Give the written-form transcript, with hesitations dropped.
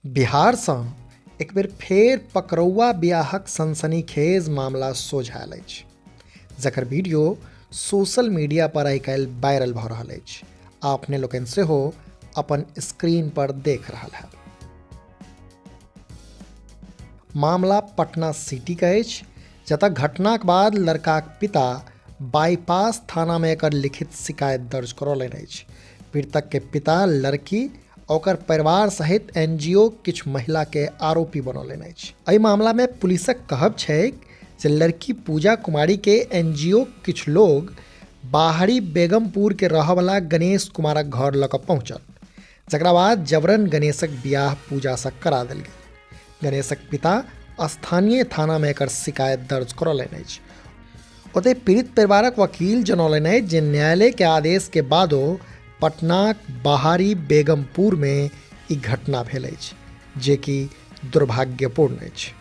बिहारसँ एक बेर फेर पकरौआ बियाहक सनसनीखेज मामला सोझा आयल अछि, जकर वीडियो सोशल मीडिया पर आइ काल्हि वायरल भऽ रहल अछि आ अपने लोकनि सेहो अपन स्क्रीन पर देख रहल है। मामला पटना सिटी के अछि, जतऽ घटनाक बाद लड़काक पिता बाईपास थाना में एकर लिखित शिकायत दर्ज करौलनि अछि। पीड़ितक के पिता लड़की ओकर परिवार सहित NGO किछु महिला के आरोपी बनौलनि अछि। एहि मामला में पुलिसक कहब छै जे लड़की पूजा कुमारी के NGO किछु लोग बाहरी बेगमपुर के रहयवला गणेश कुमारक घर लऽ कऽ पहुँचल, जकरा बाद जबरन गणेशक बियाह पूजा से करा देल गेल। गणेशक पिता स्थानीय थाना में एकर शिकायत दर्ज करौलनि अछि। ओतहि पीड़ित परिवारक वकील जनौलनि अछि जे न्यायालय के आदेश के बादो पटनाक बाहरी बेगमपुर में ई घटना भेल अछि, जे कि दुर्भाग्यपूर्ण अछि।